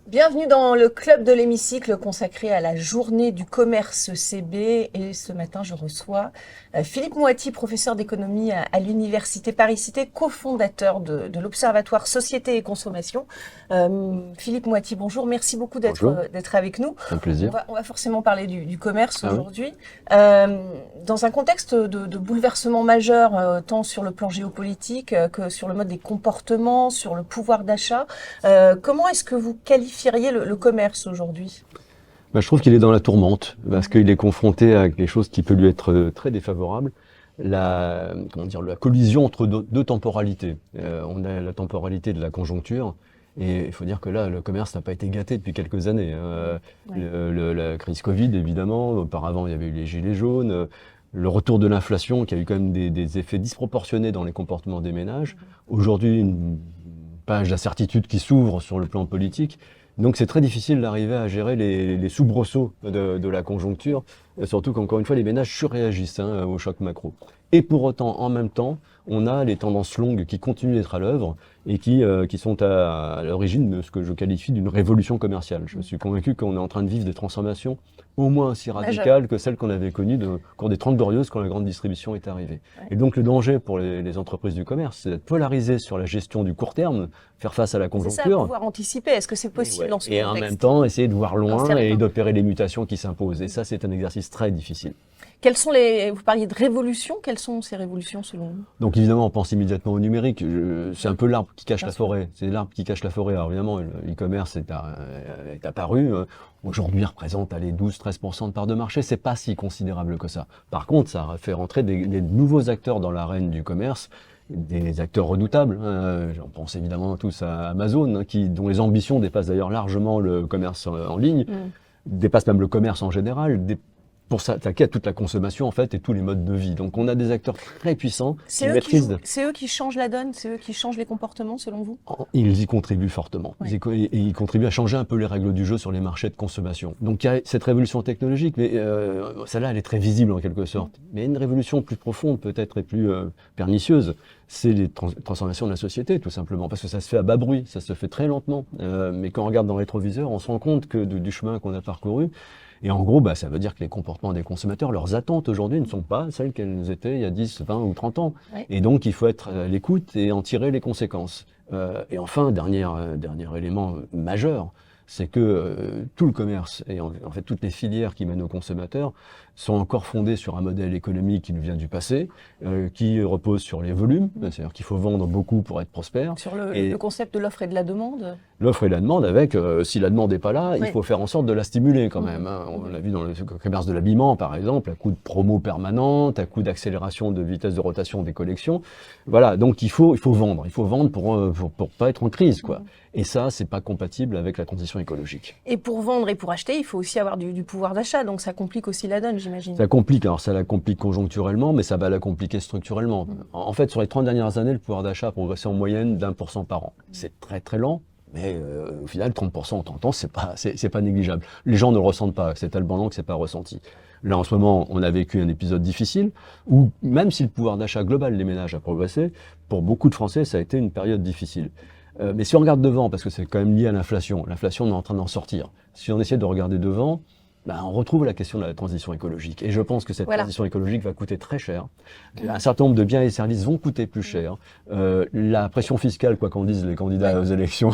Bienvenue dans le club de l'hémicycle consacré à la journée du commerce CB. Et ce matin, je reçois Philippe Moati, professeur d'économie à l'Université Paris-Cité, cofondateur de l'Observatoire Société et Consommation. Philippe Moati, bonjour. Merci beaucoup d'être avec nous. Un plaisir. On va forcément parler du commerce aujourd'hui. Dans un contexte de bouleversement majeur, tant sur le plan géopolitique que sur le mode des comportements, sur le pouvoir d'achat, comment est-ce que vous qualifieriez le commerce aujourd'hui ? Je trouve qu'il est dans la tourmente, parce qu'il est confronté à quelque chose qui peut lui être très défavorable, la collision entre deux temporalités. On a la temporalité de la conjoncture, et il faut dire que là, le commerce n'a pas été gâté depuis quelques années. La crise Covid, évidemment, auparavant il y avait eu les gilets jaunes, le retour de l'inflation qui a eu quand même des effets disproportionnés dans les comportements des ménages. Aujourd'hui, une page d'incertitude qui s'ouvre sur le plan politique. Donc c'est très difficile d'arriver à gérer les soubresauts de la conjoncture, surtout qu'encore une fois les ménages surréagissent au choc macro. Et pour autant, en même temps, on a les tendances longues qui continuent d'être à l'œuvre et qui sont à l'origine de ce que je qualifie d'une révolution commerciale. Je suis convaincu qu'on est en train de vivre des transformations au moins aussi radicales que celles qu'on avait connues au cours des 30 Glorieuses quand la grande distribution est arrivée. Ouais. Et donc le danger pour les entreprises du commerce, c'est d'être polarisé sur la gestion du court terme, faire face à la conjoncture. C'est ça, pouvoir anticiper. Est-ce que c'est possible dans ce contexte ? Et en même temps, essayer de voir loin et d'opérer les mutations qui s'imposent. Et ça, c'est un exercice très difficile. Vous parliez de révolution, quelles sont ces révolutions selon vous ? Donc évidemment, on pense immédiatement au numérique. C'est un peu l'arbre qui cache la forêt. C'est l'arbre qui cache la forêt. Alors évidemment, l'e-commerce est apparu. Aujourd'hui, il représente 12-13% de part de marché. C'est pas si considérable que ça. Par contre, ça a fait rentrer des nouveaux acteurs dans l'arène du commerce. Des acteurs redoutables. J'en pense évidemment tous à Amazon, dont les ambitions dépassent d'ailleurs largement le commerce en ligne, dépassent même le commerce en général, pour s'attaquer à toute la consommation en fait et tous les modes de vie. Donc on a des acteurs très puissants qui maîtrisent. C'est eux qui changent la donne, c'est eux qui changent les comportements selon vous ? Ils y contribuent fortement. Ouais. Ils contribuent à changer un peu les règles du jeu sur les marchés de consommation. Donc il y a cette révolution technologique, mais celle-là elle est très visible en quelque sorte. Mais une révolution plus profonde peut-être et plus pernicieuse, c'est les transformations de la société tout simplement, parce que ça se fait à bas bruit, ça se fait très lentement. Mais quand on regarde dans le rétroviseur, on se rend compte que du chemin qu'on a parcouru. Et en gros, ça veut dire que les comportements des consommateurs, leurs attentes aujourd'hui ne sont pas celles qu'elles étaient il y a 10, 20 ou 30 ans. Ouais. Et donc, il faut être à l'écoute et en tirer les conséquences. Et enfin, dernier élément majeur, c'est que tout le commerce et en fait toutes les filières qui mènent aux consommateurs sont encore fondées sur un modèle économique qui nous vient du passé, qui repose sur les volumes, c'est-à-dire qu'il faut vendre beaucoup pour être prospère. Sur le concept de l'offre et de la demande. L'offre et la demande avec, si la demande n'est pas là, il faut faire en sorte de la stimuler quand même. On l'a vu dans le commerce de l'habillement par exemple, à coup de promo permanente, à coup d'accélération de vitesse de rotation des collections. Voilà, donc il faut vendre pour pas être en crise quoi. Et ça, c'est pas compatible avec la transition écologique. Et pour vendre et pour acheter, il faut aussi avoir du pouvoir d'achat, donc ça complique aussi la donne, j'imagine. Ça la complique conjoncturellement, mais ça va la compliquer structurellement. En fait, sur les 30 dernières années, le pouvoir d'achat a progressé en moyenne d'1% par an. C'est très très lent, mais au final, 30% en 30 ans, c'est pas négligeable. Les gens ne le ressentent pas, c'est tellement lent que c'est pas ressenti. Là, en ce moment, on a vécu un épisode difficile où, même si le pouvoir d'achat global des ménages a progressé, pour beaucoup de Français, ça a été une période difficile. Mais si on regarde devant, parce que c'est quand même lié à l'inflation, on est en train d'en sortir. Si on essaie de regarder devant, on retrouve la question de la transition écologique. Et je pense que cette transition écologique va coûter très cher. Un certain nombre de biens et services vont coûter plus cher. La pression fiscale, quoi qu'en disent les candidats aux élections,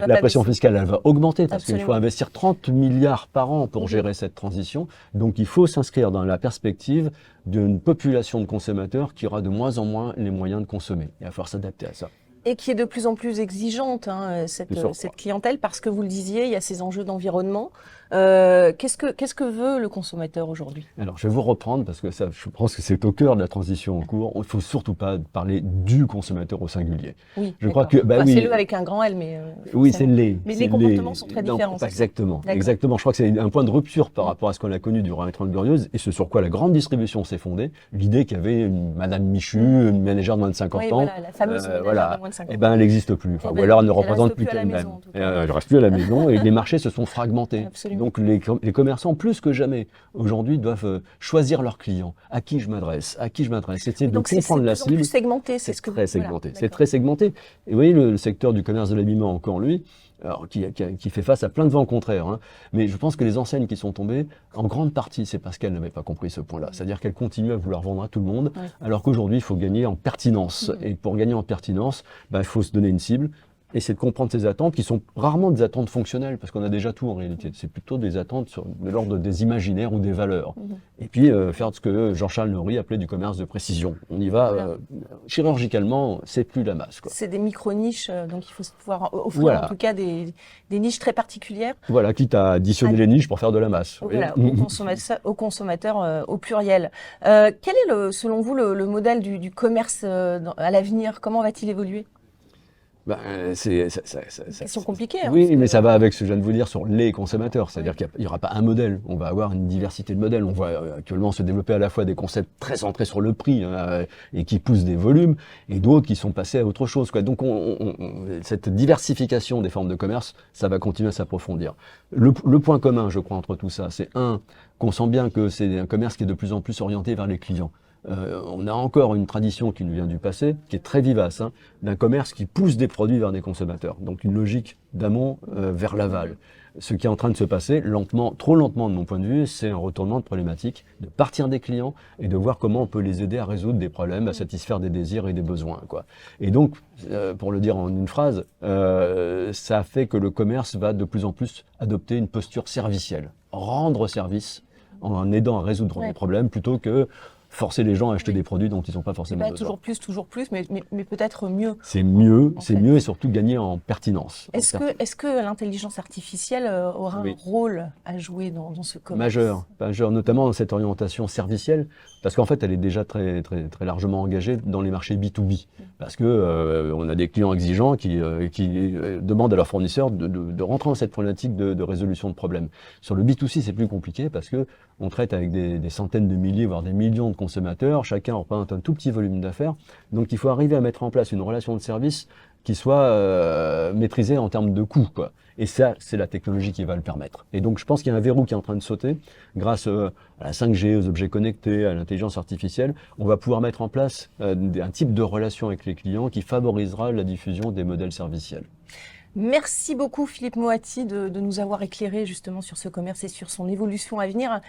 la pression fiscale, elle va augmenter parce qu'il faut investir 30 milliards par an pour gérer cette transition. Donc il faut s'inscrire dans la perspective d'une population de consommateurs qui aura de moins en moins les moyens de consommer. Il va falloir s'adapter à ça. Et qui est de plus en plus exigeante, cette clientèle, parce que vous le disiez, il y a ces enjeux d'environnement, Qu'est-ce que veut le consommateur aujourd'hui? Alors, je vais vous reprendre parce que ça, je pense que c'est au cœur de la transition en cours. Il ne faut surtout pas parler du consommateur au singulier. Oui, Je crois d'accord. que, bah Enfin, oui, c'est le avec un grand L, mais oui, c'est forcément. les. Mais c'est les comportements sont très Non, différents, pas c'est ça? exactement. D'accord. Exactement. Je crois que c'est un point de rupture par rapport à ce qu'on a connu durant les 30 Glorieuses et ce sur quoi la grande distribution s'est fondée. L'idée qu'il y avait une Madame Michu, une ménagère de moins de 50 Oui, ans. voilà, la fameuse ménagère Voilà. de moins de 50 Eh ans. ben, elle n'existe plus. Enfin, Eh ou ben, alors elle ne elle représente reste plus plus à la qu'elle-même. maison, en tout cas. Elle ne reste plus à la maison et les marchés se sont fragmentés. Absolument. Donc les commerçants, plus que jamais, aujourd'hui, doivent choisir leurs clients. À qui je m'adresse? À qui je m'adresse? Essayer de Donc c'est comprendre de la plus en plus cible. segmenté, c'est C'est ce que très vous... Voilà, segmenté. C'est d'accord. très segmenté. Et vous voyez, le secteur du commerce de l'habillement, encore lui, alors, qui fait face à plein de vents contraires. Hein. Mais je pense que les enseignes qui sont tombées, en grande partie, c'est parce qu'elles n'avaient pas compris ce point-là. C'est-à-dire qu'elles continuent à vouloir vendre à tout le monde, Ouais. alors qu'aujourd'hui, il faut gagner en pertinence. Et pour gagner en pertinence, il faut se donner une cible. Et c'est de comprendre ses attentes, qui sont rarement des attentes fonctionnelles, parce qu'on a déjà tout en réalité. C'est plutôt des attentes de l'ordre des imaginaires ou des valeurs. Et puis faire ce que Jean-Charles Noury appelait du commerce de précision. On y va Voilà. chirurgicalement, c'est plus la masse, quoi. C'est des micro-niches, donc il faut pouvoir offrir Voilà. en tout cas des niches très particulières. Voilà, quitte à additionner les niches pour faire de la masse. vous voyez. Voilà, aux consommateurs au pluriel. Quel est, selon vous, le modèle du commerce à l'avenir? Comment va-t-il évoluer? Question compliquée. Hein, Oui, parce mais que- ça va avec ce que je viens de vous dire sur les consommateurs. C'est-à-dire qu'il n'y aura pas un modèle. On va avoir une diversité de modèles. On voit actuellement se développer à la fois des concepts très centrés sur le prix et qui poussent des volumes, et d'autres qui sont passés à autre chose, quoi. Donc, cette diversification des formes de commerce, ça va continuer à s'approfondir. Le point commun, je crois, entre tout ça, c'est qu'on sent bien que c'est un commerce qui est de plus en plus orienté vers les clients. On a encore une tradition qui nous vient du passé, qui est très vivace, hein, d'un commerce qui pousse des produits vers des consommateurs. Donc une logique d'amont vers l'aval. Ce qui est en train de se passer, lentement, trop lentement de mon point de vue, c'est un retournement de problématique, de partir des clients et de voir comment on peut les aider à résoudre des problèmes, à satisfaire des désirs et des besoins, quoi. Et donc, pour le dire en une phrase, ça fait que le commerce va de plus en plus adopter une posture servicielle, rendre service en aidant à résoudre des problèmes plutôt que forcer les gens à acheter des produits dont ils n'ont pas forcément besoin. Toujours plus, mais peut-être mieux. C'est mieux, En fait. mieux et surtout gagner en pertinence. Est-ce que l'intelligence artificielle aura un rôle à jouer dans ce commerce? Majeur, notamment dans cette orientation servicielle, parce qu'en fait, elle est déjà très largement engagée dans les marchés B2B, parce que on a des clients exigeants qui demandent à leurs fournisseurs de rentrer dans cette problématique de résolution de problèmes. Sur le B2C, c'est plus compliqué parce que on traite avec des centaines de milliers, voire des millions de consommateurs, chacun représente un tout petit volume d'affaires, donc il faut arriver à mettre en place une relation de service qui soit maîtrisée en termes de coûts, quoi. Et ça, c'est la technologie qui va le permettre. Et donc, je pense qu'il y a un verrou qui est en train de sauter. Grâce à la 5G, aux objets connectés, à l'intelligence artificielle, on va pouvoir mettre en place un type de relation avec les clients qui favorisera la diffusion des modèles serviciels. Merci beaucoup Philippe Moati de nous avoir éclairé justement sur ce commerce et sur son évolution à venir.